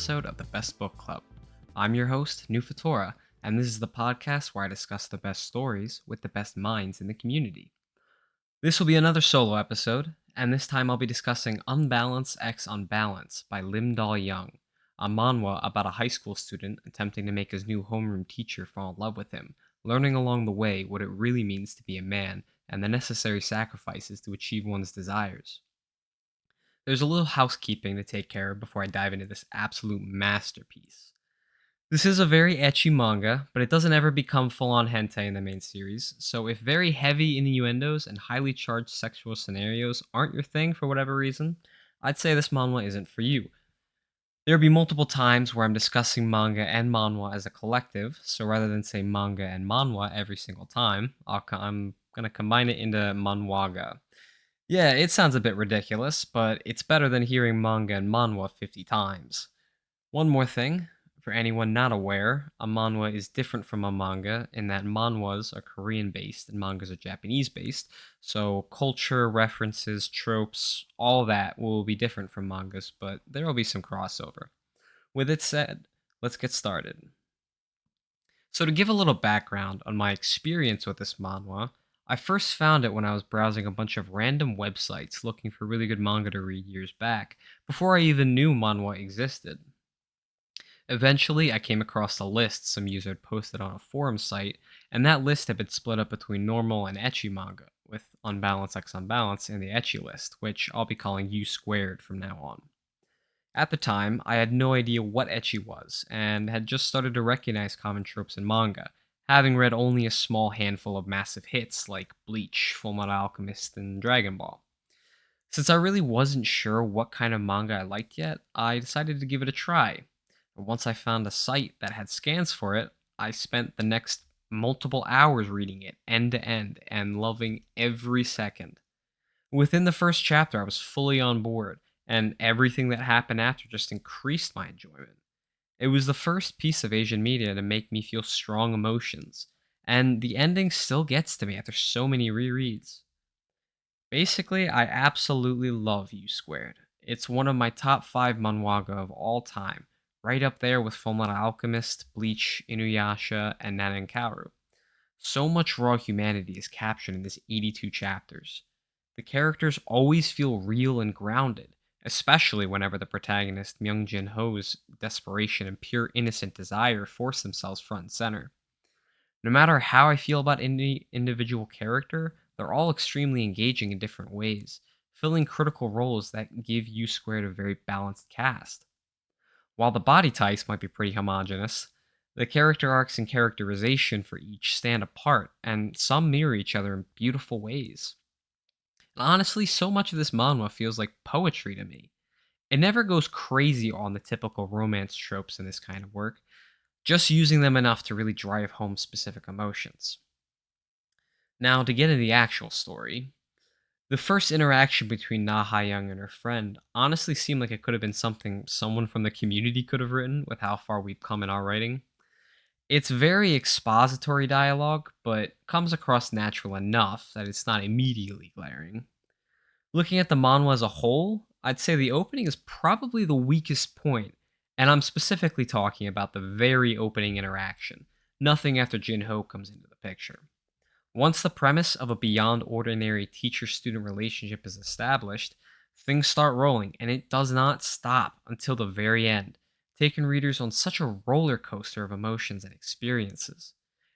episode of the Best Book Club. I'm your host, NeufAtora, and this is the podcast where I discuss the best stories with the best minds in the community. This will be another solo episode, and this time I'll be discussing Unbalance X Unbalance by Lim Dahl Young, a manhwa about a high school student attempting to make his new homeroom teacher fall in love with him, learning along the way what it really means to be a man and the necessary sacrifices to achieve one's desires. There's a little housekeeping to take care of before I dive into this absolute masterpiece. This is a very ecchi manga, but it doesn't ever become full on hentai in the main series, so if very heavy innuendos and highly charged sexual scenarios aren't your thing for whatever reason, I'd say this manhwa isn't for you. There'll be multiple times where I'm discussing manga and manhwa as a collective, so rather than say manga and manhwa every single time, I'm gonna combine it into manhwaga. Yeah, it sounds a bit ridiculous, but it's better than hearing manga and manhwa 50 times. One more thing, for anyone not aware, a manhwa is different from a manga in that manhwas are Korean based and mangas are Japanese based, so culture, references, tropes, all that will be different from mangas, but there will be some crossover. With it said, let's get started. So, to give a little background on my experience with this manhwa, I first found it when I was browsing a bunch of random websites looking for really good manga to read years back, before I even knew manhwa existed. Eventually, I came across a list some user had posted on a forum site, and that list had been split up between normal and ecchi manga, with Unbalance x Unbalance in the ecchi list, which I'll be calling U squared from now on. At the time, I had no idea what ecchi was, and had just started to recognize common tropes in manga, having read only a small handful of massive hits like Bleach, Fullmetal Alchemist, and Dragon Ball. Since I really wasn't sure what kind of manga I liked yet, I decided to give it a try. And once I found a site that had scans for it, I spent the next multiple hours reading it end to end and loving every second. Within the first chapter, I was fully on board, and everything that happened after just increased my enjoyment. It was the first piece of Asian media to make me feel strong emotions, and the ending still gets to me after so many rereads. Basically, I absolutely love U Squared. It's one of my top 5 manhwaga of all time, right up there with Fullmetal Alchemist, Bleach, Inuyasha, and Nanenkaru. So much raw humanity is captured in this 82 chapters. The characters always feel real and grounded, especially whenever the protagonist Myung Jin Ho's desperation and pure innocent desire force themselves front and center. No matter how I feel about any individual character, they're all extremely engaging in different ways, filling critical roles that give U Squared a very balanced cast. While the body types might be pretty homogenous, the character arcs and characterization for each stand apart, and some mirror each other in beautiful ways. And honestly, so much of this manhwa feels like poetry to me. It never goes crazy on the typical romance tropes in this kind of work, just using them enough to really drive home specific emotions. Now, to get into the actual story, the first interaction between Na Ha-young and her friend honestly seemed like it could have been something someone from the community could have written with how far we've come in our writing. It's very expository dialogue, but comes across natural enough that it's not immediately glaring. Looking at the manhwa as a whole, I'd say the opening is probably the weakest point, and I'm specifically talking about the very opening interaction, nothing after Jinho comes into the picture. Once the premise of a beyond ordinary teacher student relationship is established, things start rolling, and it does not stop until the very end, taking readers on such a roller coaster of emotions and experiences.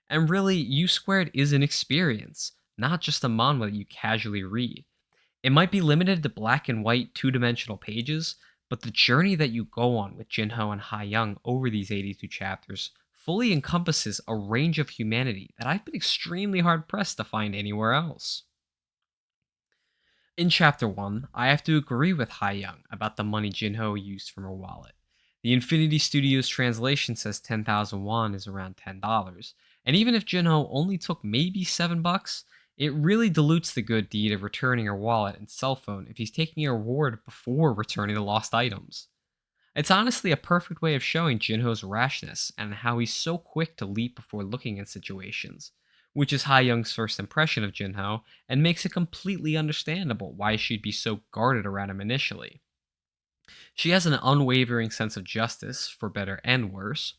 And really, U Squared is an experience, not just a manhwa that you casually read. It might be limited to black and white two dimensional pages, but the journey that you go on with Jinho and Ha Young over these 82 chapters fully encompasses a range of humanity that I've been extremely hard pressed to find anywhere else. In chapter 1, I have to agree with Ha Young about the money Jinho used from her wallet. The Infinity Studios translation says 10,000 won is around $10, and even if Jinho only took maybe $7, it really dilutes the good deed of returning her wallet and cell phone if he's taking a reward before returning the lost items. It's honestly a perfect way of showing Jinho's rashness and how he's so quick to leap before looking in situations, which is Ha Young's first impression of Jinho and makes it completely understandable why she'd be so guarded around him initially. She has an unwavering sense of justice, for better and worse.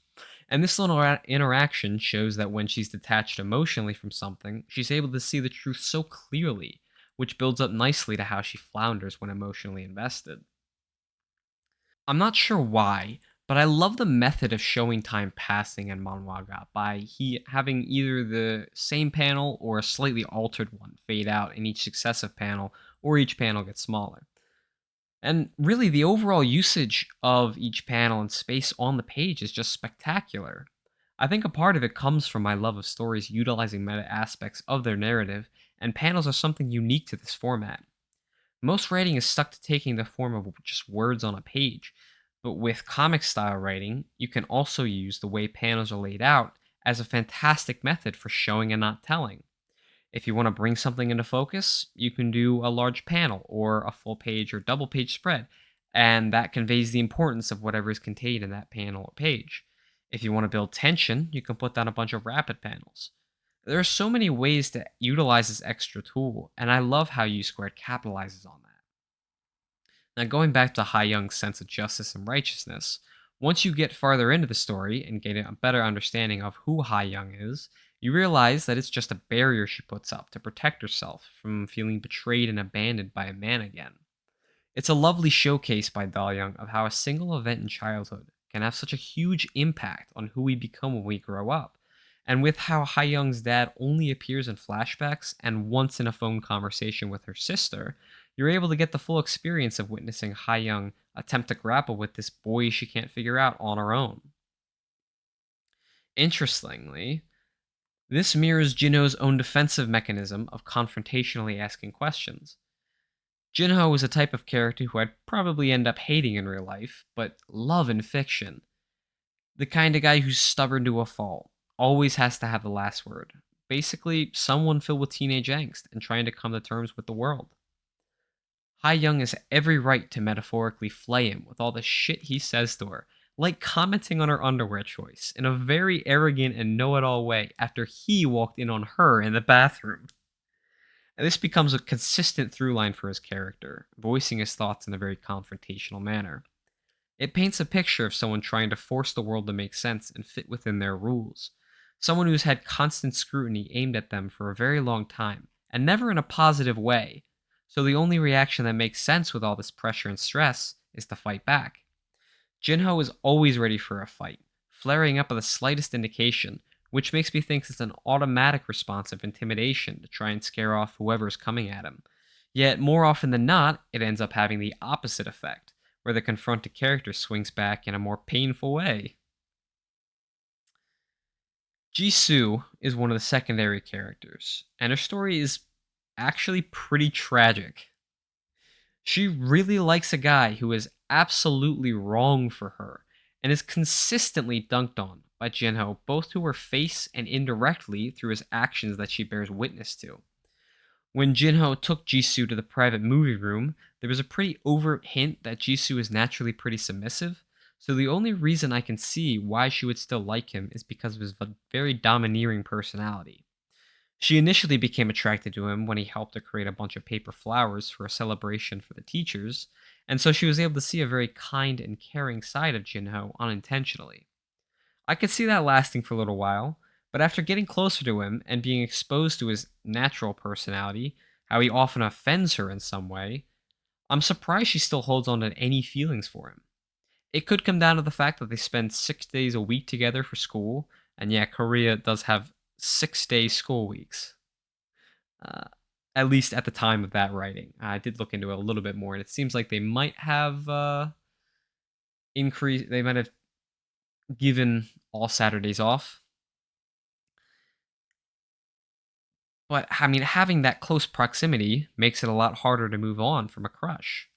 And this little interaction shows that when she's detached emotionally from something, she's able to see the truth so clearly, which builds up nicely to how she flounders when emotionally invested. I'm not sure why, but I love the method of showing time passing in manhwaga by he having either the same panel or a slightly altered one fade out in each successive panel, or each panel gets smaller. And really, the overall usage of each panel and space on the page is just spectacular. I think a part of it comes from my love of stories utilizing meta aspects of their narrative, and panels are something unique to this format. Most writing is stuck to taking the form of just words on a page, but with comic style writing, you can also use the way panels are laid out as a fantastic method for showing and not telling. If you want to bring something into focus, you can do a large panel or a full page or double page spread, and that conveys the importance of whatever is contained in that panel or page. If you want to build tension, you can put down a bunch of rapid panels. There are so many ways to utilize this extra tool, and I love how U Squared capitalizes on that. Now, going back to Hai Young's sense of justice and righteousness, once you get farther into the story and get a better understanding of who Hai Young is, you realize that it's just a barrier she puts up to protect herself from feeling betrayed and abandoned by a man again. It's a lovely showcase by Dal Young of how a single event in childhood can have such a huge impact on who we become when we grow up. And with how Hai Young's dad only appears in flashbacks and once in a phone conversation with her sister, you're able to get the full experience of witnessing Hai Young attempt to grapple with this boy she can't figure out on her own. Interestingly, this mirrors Jinho's own defensive mechanism of confrontationally asking questions. Jinho is a type of character who I'd probably end up hating in real life, but love in fiction. The kind of guy who's stubborn to a fault, always has to have the last word. Basically, someone filled with teenage angst and trying to come to terms with the world. Hai Young has every right to metaphorically flay him with all the shit he says to her, like commenting on her underwear choice in a very arrogant and know it all way after he walked in on her in the bathroom. And this becomes a consistent through line for his character, voicing his thoughts in a very confrontational manner. It paints a picture of someone trying to force the world to make sense and fit within their rules. Someone who's had constant scrutiny aimed at them for a very long time, and never in a positive way. So the only reaction that makes sense with all this pressure and stress is to fight back. Jinho is always ready for a fight, flaring up at the slightest indication, which makes me think it's an automatic response of intimidation to try and scare off whoever's coming at him. Yet, more often than not, it ends up having the opposite effect, where the confronted character swings back in a more painful way. Jisoo is one of the secondary characters, and her story is actually pretty tragic. She really likes a guy who is absolutely wrong for her and is consistently dunked on by Jinho, both to her face and indirectly through his actions that she bears witness to. When Jinho took Jisoo to the private movie room, there was a pretty overt hint that Jisoo is naturally pretty submissive, so the only reason I can see why she would still like him is because of his very domineering personality. She initially became attracted to him when he helped her create a bunch of paper flowers for a celebration for the teachers, and so she was able to see a very kind and caring side of Jinho unintentionally. I could see that lasting for a little while, but after getting closer to him and being exposed to his natural personality, how he often offends her in some way, I'm surprised she still holds on to any feelings for him. It could come down to the fact that they spend 6 days a week together for school, and yeah, Korea does have 6 day school weeks. Uh, at least at the time of that writing. I did look into it a little bit more, and it seems like they might have increased. They might have given all Saturdays off. But I mean, having that close proximity makes it a lot harder to move on from a crush.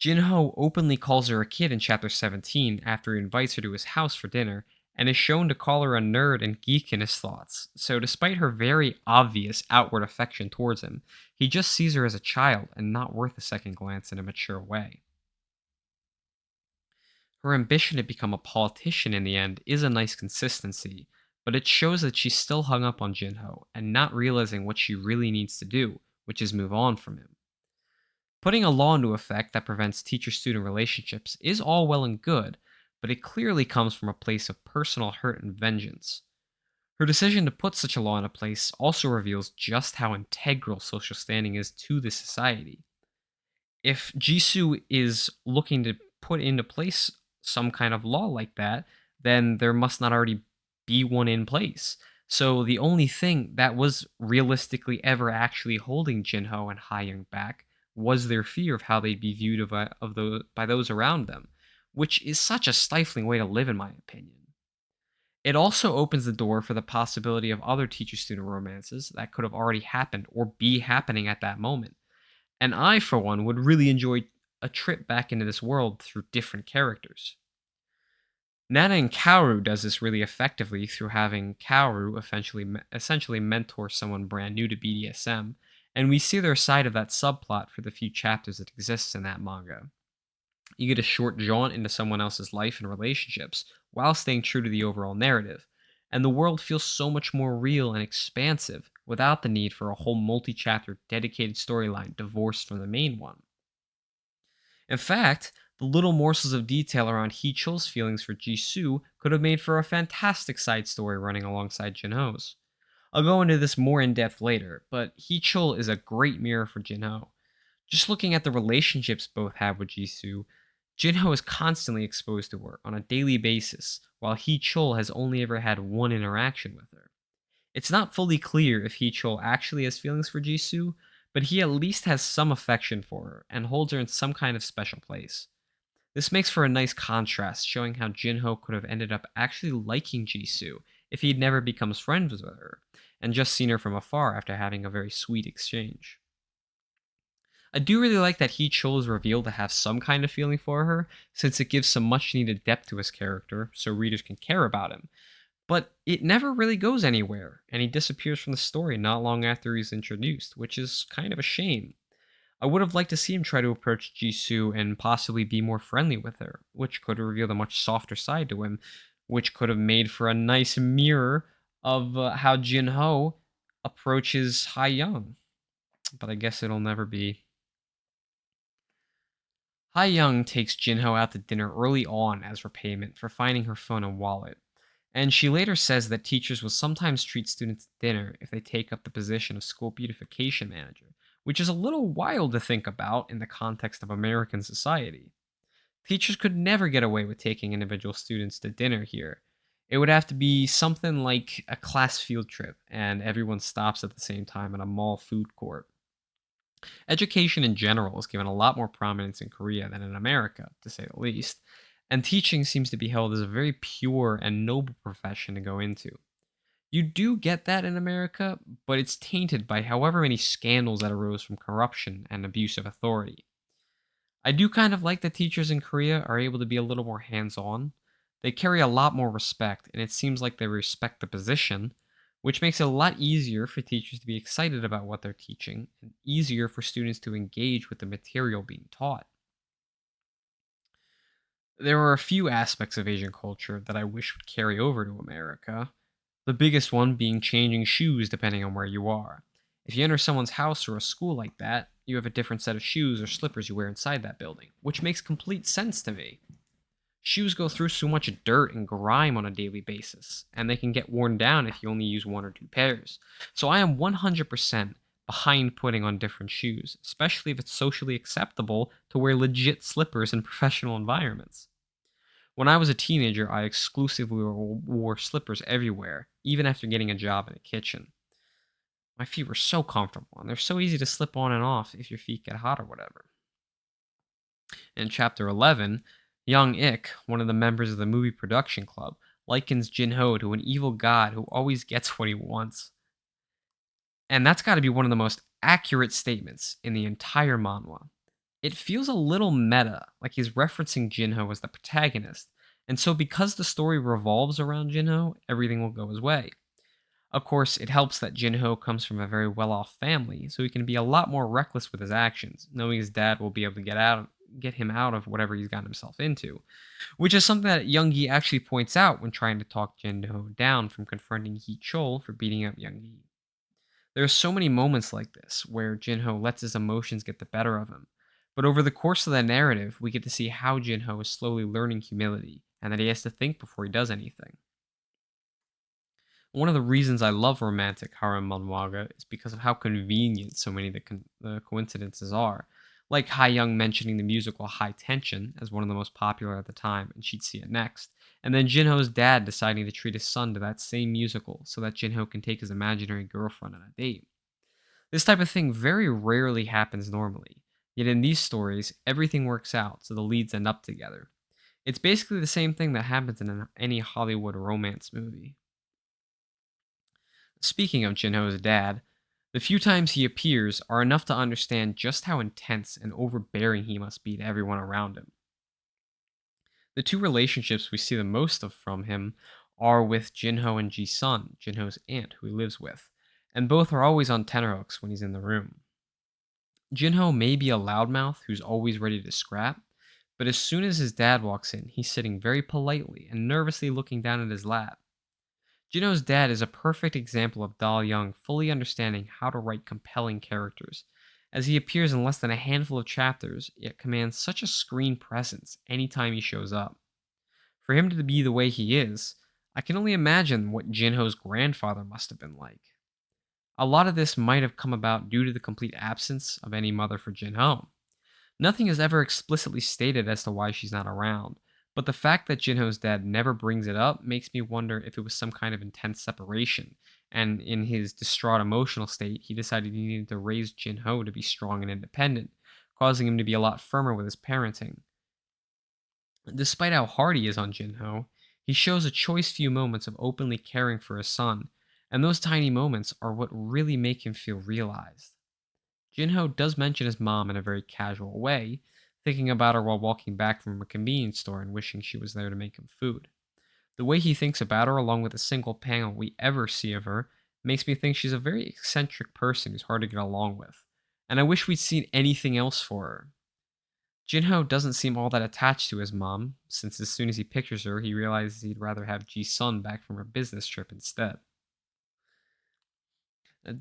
Jinho openly calls her a kid in chapter 17 after he invites her to his house for dinner, and is shown to call her a nerd and geek in his thoughts. So, despite her very obvious outward affection towards him, he just sees her as a child and not worth a second glance in a mature way. Her ambition to become a politician in the end is a nice consistency, but it shows that she's still hung up on Jinho and not realizing what she really needs to do, which is move on from him. Putting a law into effect that prevents teacher student relationships is all well and good, but it clearly comes from a place of personal hurt and vengeance. Her decision to put such a law into place also reveals just how integral social standing is to this society. If Jisoo is looking to put into place some kind of law like that, then there must not already be one in place. So the only thing that was realistically ever actually holding Jinho and Hayoung back was their fear of how they'd be viewed by those around them, which is such a stifling way to live, in my opinion. It also opens the door for the possibility of other teacher student romances that could have already happened or be happening at that moment. And I, for one, would really enjoy a trip back into this world through different characters. Nana and Kaoru does this really effectively through having Kaoru essentially mentor someone brand new to BDSM, and we see their side of that subplot for the few chapters that exists in that manga. You get a short jaunt into someone else's life and relationships while staying true to the overall narrative, and the world feels so much more real and expansive without the need for a whole multi chapter dedicated storyline divorced from the main one. In fact, the little morsels of detail around Heechul's feelings for Jisoo could have made for a fantastic side story running alongside Jinho's. I'll go into this more in depth later, but Heechul is a great mirror for Jinho. Just looking at the relationships both have with Jisoo, Jinho is constantly exposed to her on a daily basis, while Heechul has only ever had one interaction with her. It's not fully clear if Heechul actually has feelings for Jisoo, but he at least has some affection for her and holds her in some kind of special place. This makes for a nice contrast, showing how Jinho could have ended up actually liking Jisoo if he'd never becomes friends with her, and just seen her from afar after having a very sweet exchange. I do really like that Heechul is revealed to have some kind of feeling for her, since it gives some much needed depth to his character, so readers can care about him. But it never really goes anywhere, and he disappears from the story not long after he's introduced, which is kind of a shame. I would have liked to see him try to approach Jisoo and possibly be more friendly with her, which could have revealed a much softer side to him, which could have made for a nice mirror of how Jinho approaches Hai Young. But I guess it'll never be. Hai Young takes Jinho out to dinner early on as repayment for finding her phone and wallet. And she later says that teachers will sometimes treat students to dinner if they take up the position of school beautification manager, which is a little wild to think about in the context of American society. Teachers could never get away with taking individual students to dinner here. It would have to be something like a class field trip, and everyone stops at the same time at a mall food court. Education in general is given a lot more prominence in Korea than in America, to say the least, and teaching seems to be held as a very pure and noble profession to go into. You do get that in America, but it's tainted by however many scandals that arose from corruption and abuse of authority. I do kind of like that teachers in Korea are able to be a little more hands on. They carry a lot more respect, and it seems like they respect the position, which makes it a lot easier for teachers to be excited about what they're teaching and easier for students to engage with the material being taught. There are a few aspects of Asian culture that I wish would carry over to America, the biggest one being changing shoes depending on where you are. If you enter someone's house or a school like that, you have a different set of shoes or slippers you wear inside that building, which makes complete sense to me. Shoes go through so much dirt and grime on a daily basis, and they can get worn down if you only use one or two pairs. So I am 100% behind putting on different shoes, especially if it's socially acceptable to wear legit slippers in professional environments. When I was a teenager, I exclusively wore slippers everywhere, even after getting a job in a kitchen. My feet were so comfortable, and they're so easy to slip on and off if your feet get hot or whatever. In chapter 11, Young Ik, one of the members of the movie production club, likens Jinho to an evil god who always gets what he wants. And that's got to be one of the most accurate statements in the entire manhwa. It feels a little meta, like he's referencing Jinho as the protagonist, and so because the story revolves around Jinho, everything will go his way. Of course, it helps that Jinho comes from a very well-off family, so he can be a lot more reckless with his actions, knowing his dad will be able to get him out of whatever he's gotten himself into, which is something that Youngi actually points out when trying to talk Jinho down from confronting Hee Chol for beating up Youngi. There are so many moments like this where Jinho lets his emotions get the better of him, But over the course of the narrative, we get to see how Jinho is slowly learning humility and that he has to think before he does anything. One of the reasons I love romantic harem manhwa is because of how convenient so many of the coincidences are. Like Hai Young mentioning the musical High Tension as one of the most popular at the time, and she'd see it next. And then Jinho's dad deciding to treat his son to that same musical so that Jinho can take his imaginary girlfriend on a date. This type of thing very rarely happens normally. Yet in these stories, everything works out so the leads end up together. It's basically the same thing that happens in any Hollywood romance movie. Speaking of Jinho's dad, the few times he appears are enough to understand just how intense and overbearing he must be to everyone around him. The two relationships we see the most of from him are with Jinho and Ji-sun, Jinho's aunt who he lives with, and both are always on tenterhooks when he's in the room. Jinho may be a loudmouth who's always ready to scrap, but as soon as his dad walks in, he's sitting very politely and nervously looking down at his lap. Jinho's dad is a perfect example of Dal Young fully understanding how to write compelling characters, as he appears in less than a handful of chapters, yet commands such a screen presence anytime he shows up. For him to be the way he is, I can only imagine what Jinho's grandfather must have been like. A lot of this might have come about due to the complete absence of any mother for Jinho. Nothing is ever explicitly stated as to why she's not around, but the fact that Jinho's dad never brings it up makes me wonder if it was some kind of intense separation, and in his distraught emotional state, he decided he needed to raise Jinho to be strong and independent, causing him to be a lot firmer with his parenting. Despite how hard he is on Jinho, he shows a choice few moments of openly caring for his son, and those tiny moments are what really make him feel realized. Jinho does mention his mom in a very casual way, thinking about her while walking back from a convenience store and wishing she was there to make him food. The way he thinks about her, along with a single panel we ever see of her, makes me think she's a very eccentric person who's hard to get along with, and I wish we'd seen anything else for her. Jinho doesn't seem all that attached to his mom, since as soon as he pictures her, he realizes he'd rather have Ji-sun back from her business trip instead.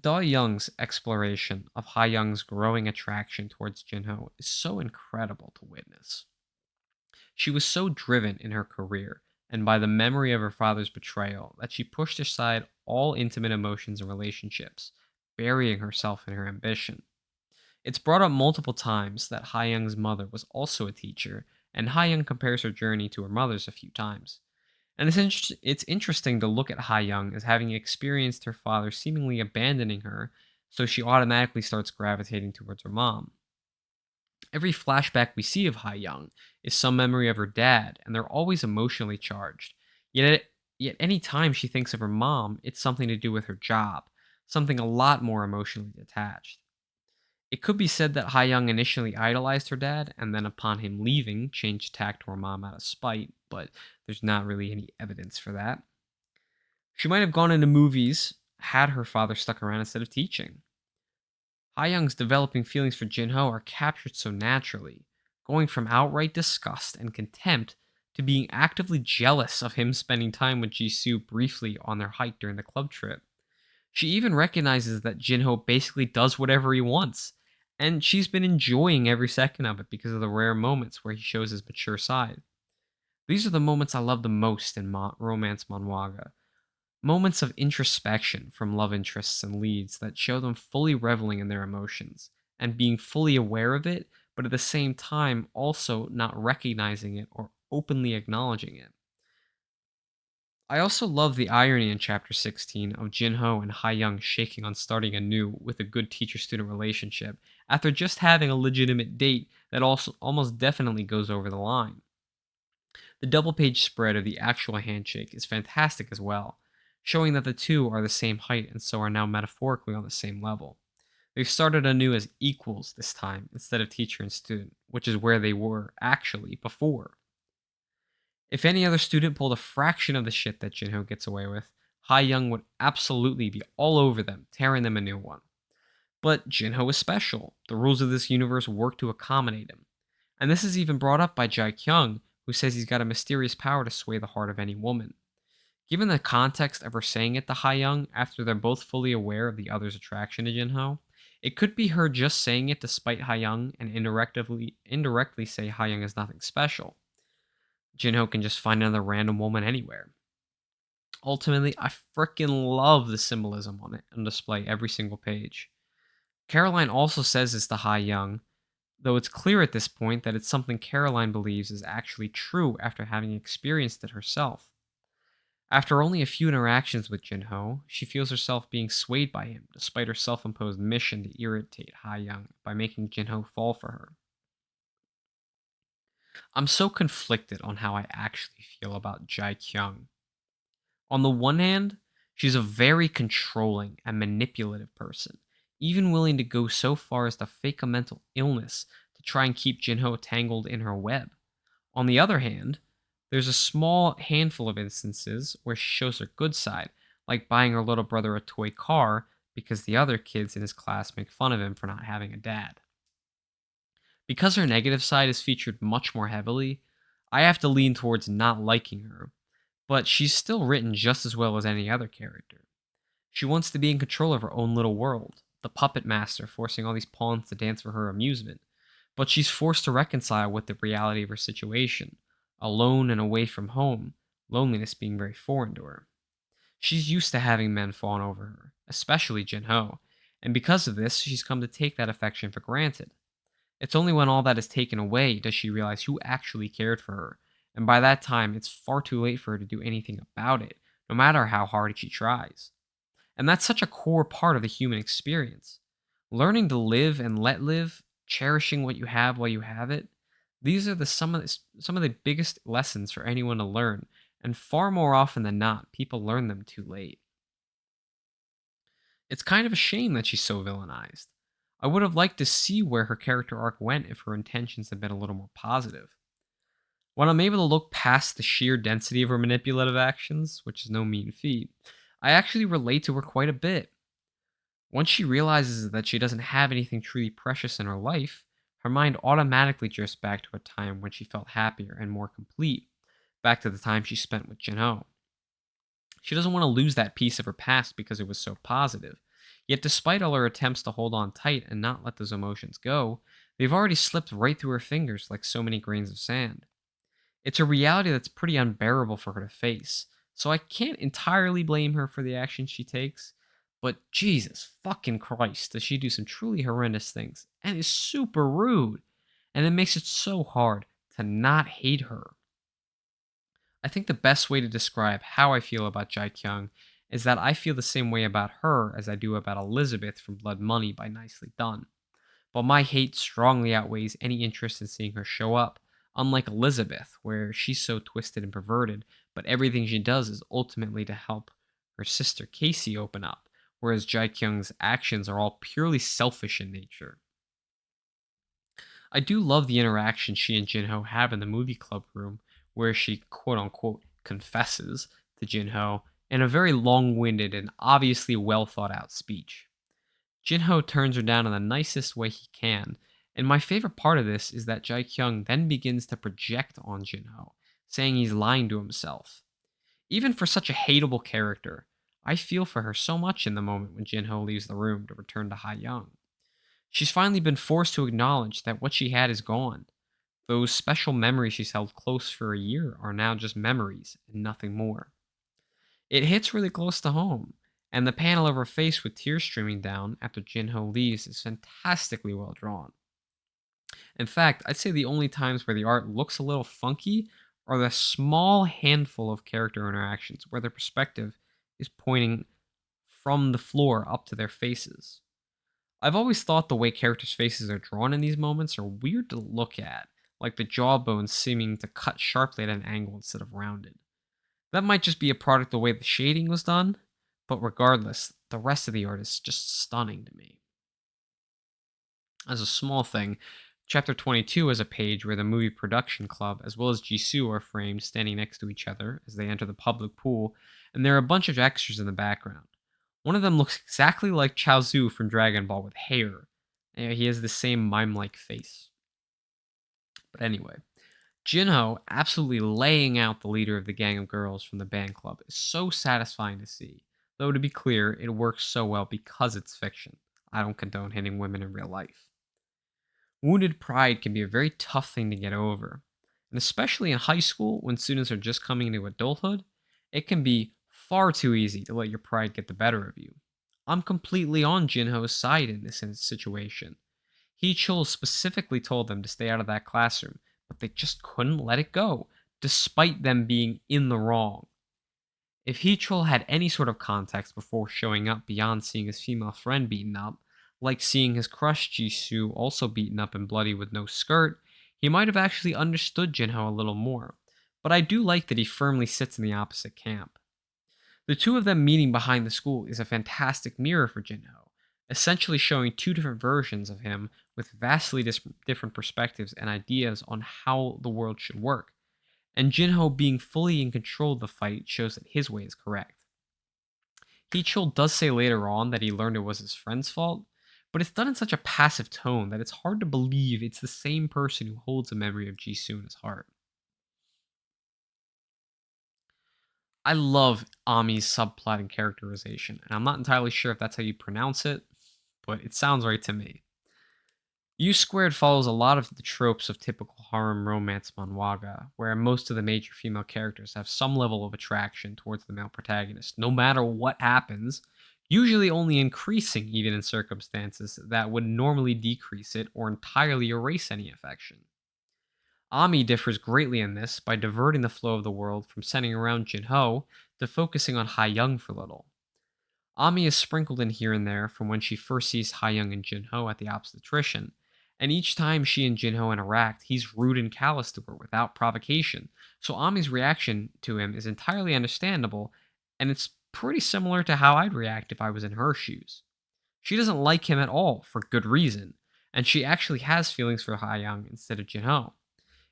Da Young's exploration of Ha Young's growing attraction towards Jinho is so incredible to witness. She was so driven in her career and by the memory of her father's betrayal that she pushed aside all intimate emotions and relationships, burying herself in her ambition. It's brought up multiple times that Ha Young's mother was also a teacher, and Ha Young compares her journey to her mother's a few times. And it's interesting to look at Ha Young as having experienced her father seemingly abandoning her, so she automatically starts gravitating towards her mom. Every flashback we see of Ha Young is some memory of her dad, and they're always emotionally charged. Yet any time she thinks of her mom, it's something to do with her job, something a lot more emotionally detached. It could be said that Ha Young initially idolized her dad, and then upon him leaving, changed tack to her mom out of spite, but there's not really any evidence for that. She might have gone into movies had her father stuck around instead of teaching. Ha Young's developing feelings for Jinho are captured so naturally, going from outright disgust and contempt to being actively jealous of him spending time with Jisoo briefly on their hike during the club trip. She even recognizes that Jinho basically does whatever he wants, and she's been enjoying every second of it because of the rare moments where he shows his mature side. These are the moments I love the most in romance manhwa. Moments of introspection from love interests and leads that show them fully reveling in their emotions and being fully aware of it, but at the same time also not recognizing it or openly acknowledging it. I also love the irony in chapter 16 of Jinho and Ha Young shaking on starting anew with a good teacher student relationship after just having a legitimate date that also almost definitely goes over the line. The double page spread of the actual handshake is fantastic as well, showing that the two are the same height and so are now metaphorically on the same level. They've started anew as equals this time instead of teacher and student, which is where they were actually before. If any other student pulled a fraction of the shit that Jinho gets away with, Ha Young would absolutely be all over them, tearing them a new one. But Jinho is special. The rules of this universe work to accommodate him. And this is even brought up by Jae Kyung, who says he's got a mysterious power to sway the heart of any woman. Given the context of her saying it to Ha Young after they're both fully aware of the other's attraction to Jinho, It could be her just saying it despite Hayoung and indirectly say Hayoung is nothing special. Jinho can just find another random woman anywhere. Ultimately, I freaking love the symbolism on it on display every single page. Caroline also says this to Hayoung, though it's clear at this point that it's something Caroline believes is actually true after having experienced it herself. After only a few interactions with Jinho, she feels herself being swayed by him, despite her self-imposed mission to irritate Hayoung by making Jinho fall for her. I'm so conflicted on how I actually feel about Jae Kyung. On the one hand, she's a very controlling and manipulative person, even willing to go so far as to fake a mental illness to try and keep Jinho tangled in her web. On the other hand, there's a small handful of instances where she shows her good side, like buying her little brother a toy car because the other kids in his class make fun of him for not having a dad. Because her negative side is featured much more heavily, I have to lean towards not liking her, but she's still written just as well as any other character. She wants to be in control of her own little world, the puppet master forcing all these pawns to dance for her amusement, but she's forced to reconcile with the reality of her situation, alone and away from home, loneliness being very foreign to her. She's used to having men fawn over her, especially Jin-ho, and because of this, she's come to take that affection for granted. It's only when all that is taken away does she realize who actually cared for her, and by that time, it's far too late for her to do anything about it, no matter how hard she tries. And that's such a core part of the human experience. Learning to live and let live, cherishing what you have while you have it, these are some of the biggest lessons for anyone to learn, and far more often than not, people learn them too late. It's kind of a shame that she's so villainized. I would have liked to see where her character arc went if her intentions had been a little more positive. When I'm able to look past the sheer density of her manipulative actions, which is no mean feat, I actually relate to her quite a bit. Once she realizes that she doesn't have anything truly precious in her life, her mind automatically drifts back to a time when she felt happier and more complete, back to the time she spent with Jinho. She doesn't want to lose that piece of her past because it was so positive. Yet, despite all her attempts to hold on tight and not let those emotions go, they've already slipped right through her fingers like so many grains of sand. It's a reality that's pretty unbearable for her to face, so I can't entirely blame her for the actions she takes, but Jesus fucking Christ, does she do some truly horrendous things and is super rude, and it makes it so hard to not hate her. I think the best way to describe how I feel about Jae Kyung is that I feel the same way about her as I do about Elizabeth from Blood Money by Nicely Done. But my hate strongly outweighs any interest in seeing her show up, unlike Elizabeth, where she's so twisted and perverted, but everything she does is ultimately to help her sister Casey open up, whereas Jae Kyung's actions are all purely selfish in nature. I do love the interaction she and Jinho have in the movie club room, where she quote unquote confesses to Jinho in a very long winded and obviously well thought out speech. Jinho turns her down in the nicest way he can, and my favorite part of this is that Jae Kyung then begins to project on Jinho, saying he's lying to himself. Even for such a hateable character, I feel for her so much in the moment when Jinho leaves the room to return to Ha Young. She's finally been forced to acknowledge that what she had is gone. Those special memories she's held close for a year are now just memories and nothing more. It hits really close to home, and the panel of her face with tears streaming down after Jinho leaves is fantastically well drawn. In fact, I'd say the only times where the art looks a little funky are the small handful of character interactions where their perspective is pointing from the floor up to their faces. I've always thought the way characters' faces are drawn in these moments are weird to look at, like the jawbone seeming to cut sharply at an angle instead of rounded. That might just be a product of the way the shading was done, but regardless, the rest of the art is just stunning to me. As a small thing, Chapter 22 is a page where the movie production club as well as Jisoo are framed standing next to each other as they enter the public pool, and there are a bunch of extras in the background. One of them looks exactly like Chaozu from Dragon Ball with hair. He has the same mime-like face. But anyway, Jinho absolutely laying out the leader of the gang of girls from the band club is so satisfying to see. Though to be clear, it works so well because it's fiction. I don't condone hitting women in real life. Wounded pride can be a very tough thing to get over. And especially in high school, when students are just coming into adulthood, it can be far too easy to let your pride get the better of you. I'm completely on Jinho's side in this situation. He Chul specifically told them to stay out of that classroom, but they just couldn't let it go, despite them being in the wrong. If Heechul had any sort of context before showing up beyond seeing his female friend beaten up, like seeing his crush Jisoo also beaten up and bloody with no skirt, he might have actually understood Jinho a little more. But I do like that he firmly sits in the opposite camp. The two of them meeting behind the school is a fantastic mirror for Jinho, essentially showing two different versions of him with vastly different perspectives and ideas on how the world should work. And Jinho being fully in control of the fight shows that his way is correct. Heechul does say later on that he learned it was his friend's fault, but it's done in such a passive tone that it's hard to believe it's the same person who holds a memory of Jisoo in his heart. I love Ami's subplot and characterization, and I'm not entirely sure if that's how you pronounce it, but it sounds right to me. U Squared follows a lot of the tropes of typical harem romance manhwa, where most of the major female characters have some level of attraction towards the male protagonist, no matter what happens, usually only increasing even in circumstances that would normally decrease it or entirely erase any affection. Ami differs greatly in this by diverting the flow of the world from centering around Jinho to focusing on Ha Young for a little. Ami is sprinkled in here and there from when she first sees Ha-young and Jinho at the obstetrician, and each time she and Jinho interact, he's rude and callous to her without provocation, so Ami's reaction to him is entirely understandable, and it's pretty similar to how I'd react if I was in her shoes. She doesn't like him at all, for good reason, and she actually has feelings for Ha-young instead of Jinho.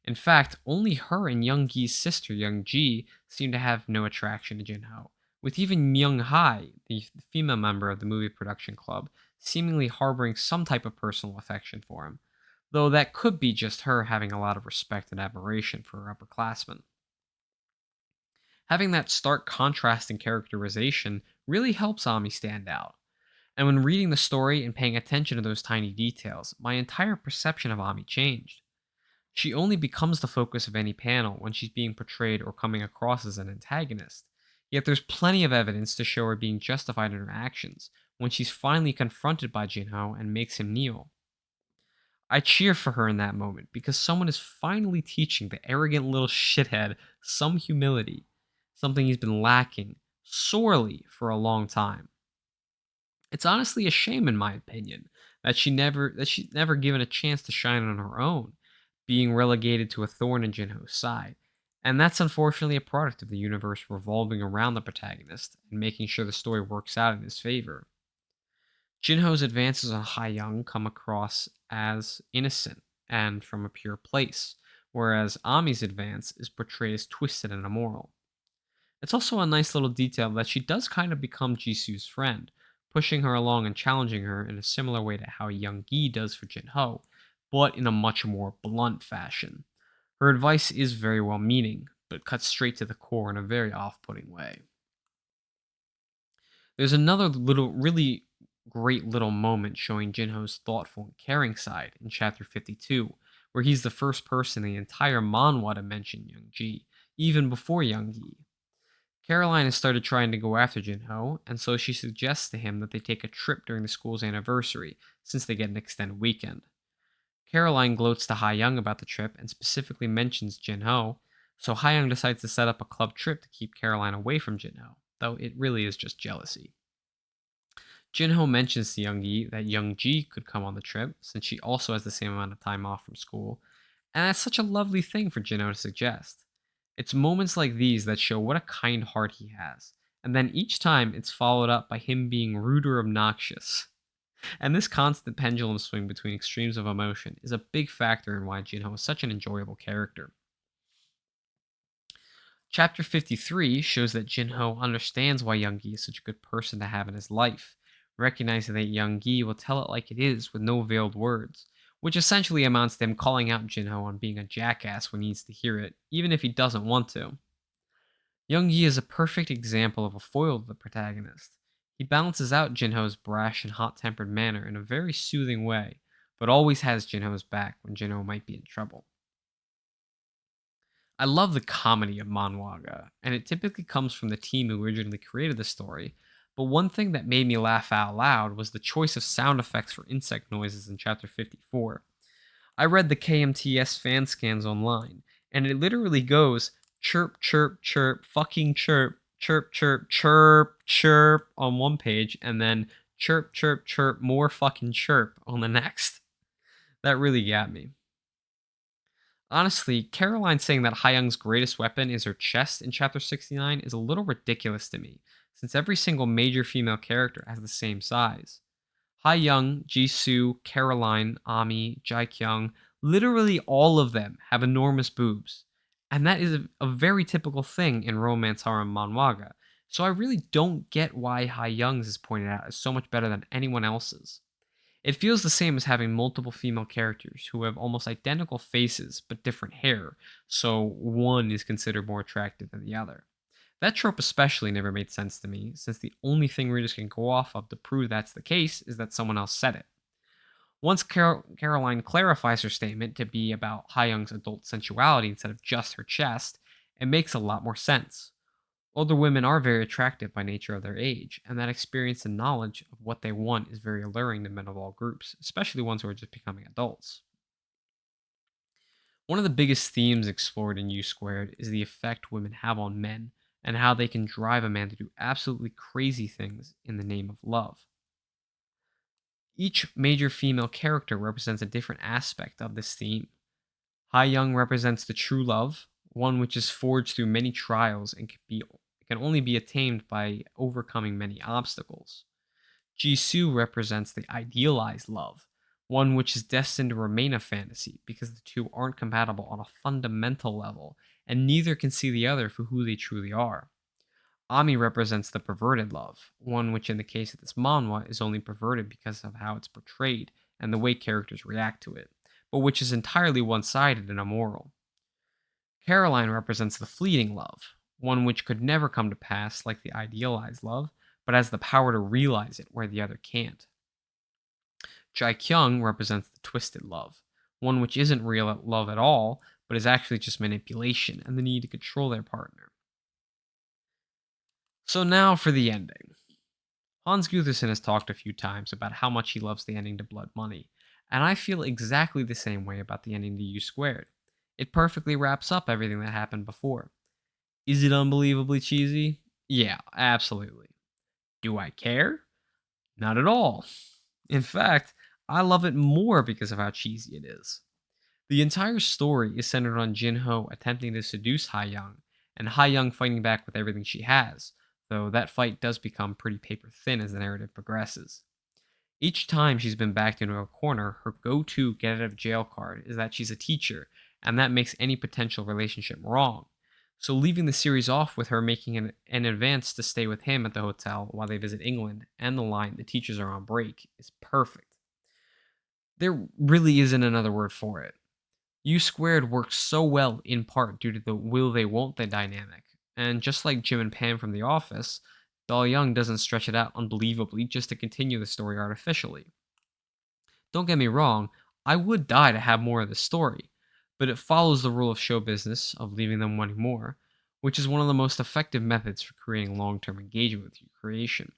In fact, only her and Young Gi's sister, Young Ji, seem to have no attraction to Jinho, with even Myung Hai, the female member of the movie production club, seemingly harboring some type of personal affection for him, though that could be just her having a lot of respect and admiration for her upperclassmen. Having that stark contrast in characterization really helps Ami stand out. And when reading the story and paying attention to those tiny details, my entire perception of Ami changed. She only becomes the focus of any panel when she's being portrayed or coming across as an antagonist. Yet there's plenty of evidence to show her being justified in her actions when she's finally confronted by Jinho and makes him kneel. I cheer for her in that moment because someone is finally teaching the arrogant little shithead some humility, something he's been lacking sorely for a long time. It's honestly a shame, in my opinion, she's never given a chance to shine on her own, being relegated to a thorn in Jinho's side. And that's unfortunately a product of the universe revolving around the protagonist and making sure the story works out in his favor. Jinho's advances on Young come across as innocent and from a pure place, whereas Ami's advance is portrayed as twisted and immoral. It's also a nice little detail that she does kind of become Jisoo's friend, pushing her along and challenging her in a similar way to how Young Gi does for Jinho, but in a much more blunt fashion. Her advice is very well meaning, but cuts straight to the core in a very off putting way. There's another really great little moment showing Jinho's thoughtful and caring side in chapter 52, where he's the first person in the entire manhwa to mention Young Ji, even before Young Gi. Caroline has started trying to go after Jinho, and so she suggests to him that they take a trip during the school's anniversary, since they get an extended weekend. Caroline gloats to Ha-young about the trip and specifically mentions Jinho, so Ha-young decides to set up a club trip to keep Caroline away from Jinho, though it really is just jealousy. Jinho mentions to Young-gi that Young-ji could come on the trip, since she also has the same amount of time off from school, and that's such a lovely thing for Jinho to suggest. It's moments like these that show what a kind heart he has, and then each time it's followed up by him being rude or obnoxious. And this constant pendulum swing between extremes of emotion is a big factor in why Jinho is such an enjoyable character. Chapter 53 shows that Jinho understands why Young-gi is such a good person to have in his life, recognizing that Young-gi will tell it like it is with no veiled words, which essentially amounts to him calling out Jinho on being a jackass when he needs to hear it, even if he doesn't want to. Young-gi is a perfect example of a foil to the protagonist. He balances out Jinho's brash and hot tempered manner in a very soothing way, but always has Jinho's back when Jinho might be in trouble. I love the comedy of manhwaga, and it typically comes from the team who originally created the story. But one thing that made me laugh out loud was the choice of sound effects for insect noises in chapter 54. I read the KMTS fan scans online, and it literally goes chirp, chirp, chirp, fucking chirp, chirp, chirp, chirp, chirp on one page, and then chirp, chirp, chirp, more fucking chirp on the next. That really got me. Honestly, Caroline saying that Hyung's greatest weapon is her chest in Chapter 69 is a little ridiculous to me, since every single major female character has the same size. Hyung, Jisoo, Caroline, Ami, Jaekyung, literally all of them have enormous boobs. And that is a very typical thing in romance harem manhwaga, so I really don't get why Hyung's is pointed out as so much better than anyone else's. It feels the same as having multiple female characters who have almost identical faces but different hair, so one is considered more attractive than the other. That trope especially never made sense to me, since the only thing readers can go off of to prove that's the case is that someone else said it. Once Caroline clarifies her statement to be about Hyung's adult sensuality instead of just her chest, it makes a lot more sense. Older women are very attractive by nature of their age, and that experience and knowledge of what they want is very alluring to men of all groups, especially ones who are just becoming adults. One of the biggest themes explored in U Squared is the effect women have on men, and how they can drive a man to do absolutely crazy things in the name of love. Each major female character represents a different aspect of this theme. Hai Young represents the true love, one which is forged through many trials and can only be attained by overcoming many obstacles. Jisoo represents the idealized love, one which is destined to remain a fantasy because the two aren't compatible on a fundamental level, and neither can see the other for who they truly are. Ami represents the perverted love, one which in the case of this manhwa is only perverted because of how it's portrayed and the way characters react to it, but which is entirely one-sided and immoral. Caroline represents the fleeting love, one which could never come to pass like the idealized love, but has the power to realize it where the other can't. Jae Kyung represents the twisted love, one which isn't real love at all, but is actually just manipulation and the need to control their partner. So now for the ending. Hans Gutherson has talked a few times about how much he loves the ending to Blood Money, and I feel exactly the same way about the ending to U Squared. It perfectly wraps up everything that happened before. Is it unbelievably cheesy? Yeah, absolutely. Do I care? Not at all. In fact, I love it more because of how cheesy it is. The entire story is centered on Jinho attempting to seduce Young, and Young fighting back with everything she has, though that fight does become pretty paper thin as the narrative progresses. Each time she's been backed into a corner, her go to get out of jail card is that she's a teacher, and that makes any potential relationship wrong. So, leaving the series off with her making an advance to stay with him at the hotel while they visit England, and the line, the teachers are on break, is perfect. There really isn't another word for it. U squared works so well in part due to the will they won't they dynamic. And just like Jim and Pam from The Office, Doll Young doesn't stretch it out unbelievably just to continue the story artificially. Don't get me wrong, I would die to have more of the story, but it follows the rule of show business of leaving them wanting more, which is one of the most effective methods for creating long term engagement with your creation.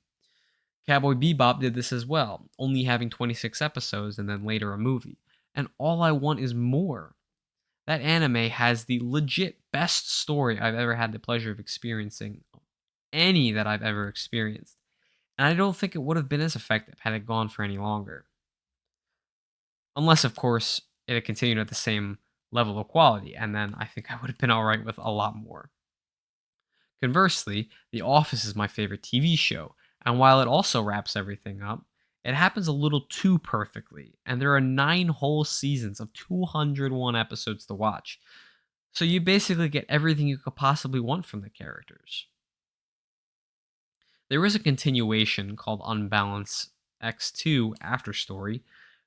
Cowboy Bebop did this as well, only having 26 episodes and then later a movie. And all I want is more. That anime has the legit best story I've ever had the pleasure of experiencing, any that I've ever experienced. And I don't think it would have been as effective had it gone for any longer. Unless, of course, it had continued at the same level of quality, and then I think I would have been alright with a lot more. Conversely, The Office is my favorite TV show, and while it also wraps everything up, it happens a little too perfectly, and there are 9 whole seasons of 201 episodes to watch. So you basically get everything you could possibly want from the characters. There is a continuation called Unbalance X2 After Story,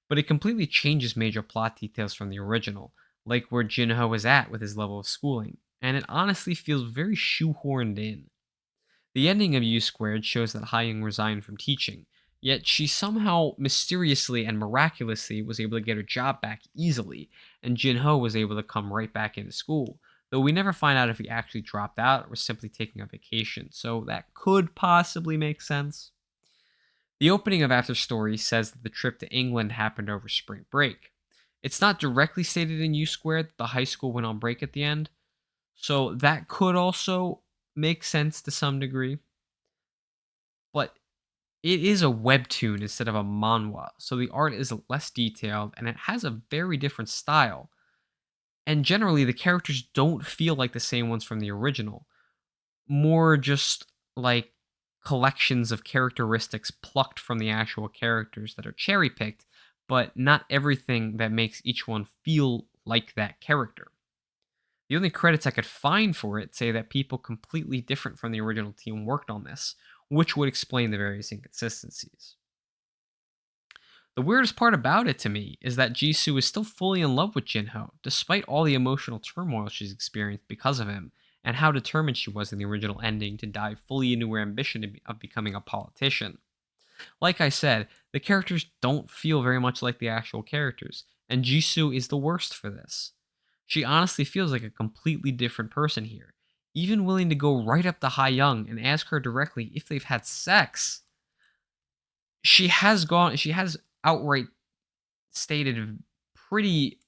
but it completely changes major plot details from the original, like where Jinho is at with his level of schooling, and it honestly feels very shoehorned in. The ending of U Squared shows that Hyung resigned from teaching, yet she somehow mysteriously and miraculously was able to get her job back easily, and Jin-ho was able to come right back into school, though we never find out if he actually dropped out or was simply taking a vacation, so that could possibly make sense. The opening of After Story says that the trip to England happened over spring break. It's not directly stated in U Squared that the high school went on break at the end, so that could also make sense to some degree. But it is a webtoon instead of a manhwa, so the art is less detailed and it has a very different style. And generally, the characters don't feel like the same ones from the original, more just like collections of characteristics plucked from the actual characters that are cherry picked, but not everything that makes each one feel like that character. The only credits I could find for it say that people completely different from the original team worked on this, which would explain the various inconsistencies. The weirdest part about it to me is that Jisoo is still fully in love with Jinho, despite all the emotional turmoil she's experienced because of him, and how determined she was in the original ending to dive fully into her ambition of becoming a politician. Like I said, the characters don't feel very much like the actual characters, and Jisoo is the worst for this. She honestly feels like a completely different person here, even willing to go right up to Ha Young and ask her directly if they've had sex. She has outright stated pretty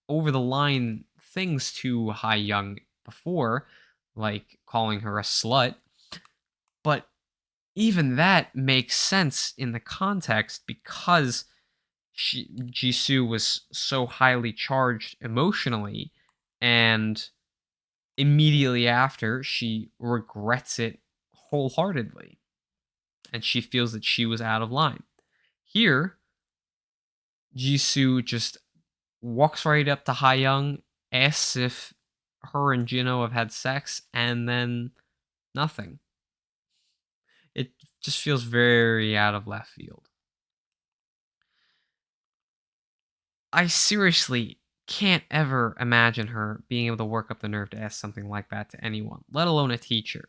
over the line things to Ha Young before, like calling her a slut, but even that makes sense in the context because Jisoo was so highly charged emotionally, and immediately after she regrets it wholeheartedly, and she feels that she was out of line. Here, Jisoo just walks right up to Young, asks if her and Jino have had sex, and then nothing. It just feels very out of left field. I seriously can't ever imagine her being able to work up the nerve to ask something like that to anyone, let alone a teacher.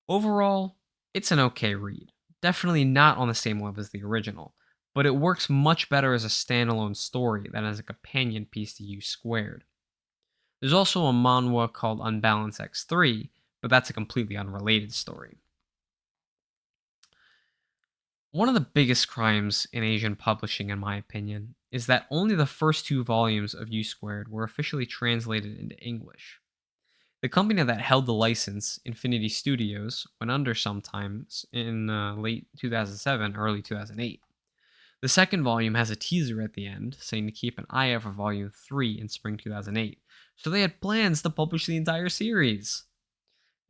Overall, it's an okay read. Definitely not on the same level as the original, but it works much better as a standalone story than as a companion piece to U Squared. There's also a manhwa called Unbalance X3, but that's a completely unrelated story. One of the biggest crimes in Asian publishing, in my opinion, is that only the first two volumes of U Squared were officially translated into English. The company that held the license, Infinity Studios, went under sometimes in late 2007, early 2008. The second volume has a teaser at the end saying to keep an eye out for volume 3 in spring 2008, so they had plans to publish the entire series.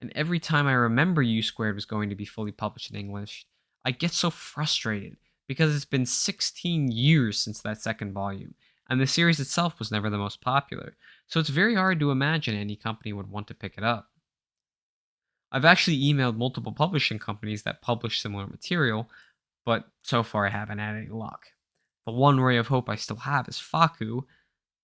And every time I remember U Squared was going to be fully published in English, I get so frustrated because it's been 16 years since that second volume, and the series itself was never the most popular, so it's very hard to imagine any company would want to pick it up. I've actually emailed multiple publishing companies that publish similar material, but so far I haven't had any luck. The one ray of hope I still have is Faku,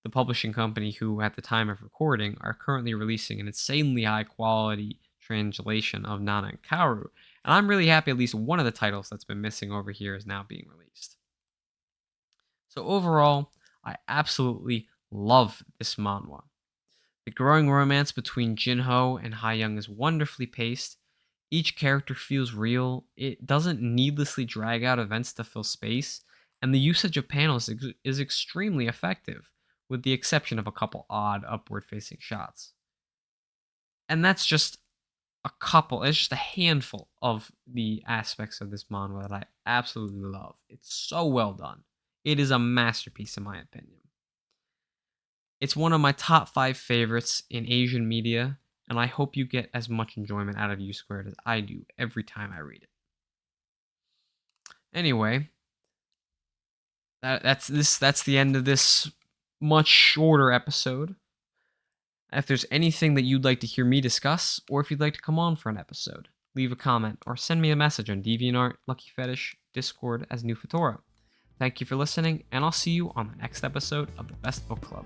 the publishing company who, at the time of recording, are currently releasing an insanely high quality translation of Nana and Kaoru, and I'm really happy at least one of the titles that's been missing over here is now being released. So overall, I absolutely love this manhwa. The growing romance between Jinho and Young is wonderfully paced. Each character feels real. It doesn't needlessly drag out events to fill space, and the usage of panels is extremely effective, with the exception of a couple odd upward facing shots. And that's just it's just a handful of the aspects of this manhwa that I absolutely love. It's so well done. It is a masterpiece, in my opinion. It's one of my top 5 favorites in Asian media, and I hope you get as much enjoyment out of U Squared as I do every time I read it. Anyway, that's the end of this much shorter episode. If there's anything that you'd like to hear me discuss, or if you'd like to come on for an episode, leave a comment or send me a message on DeviantArt, Lucky Fetish, Discord as NeufAtora. Thank you for listening, and I'll see you on the next episode of the Best Book Club.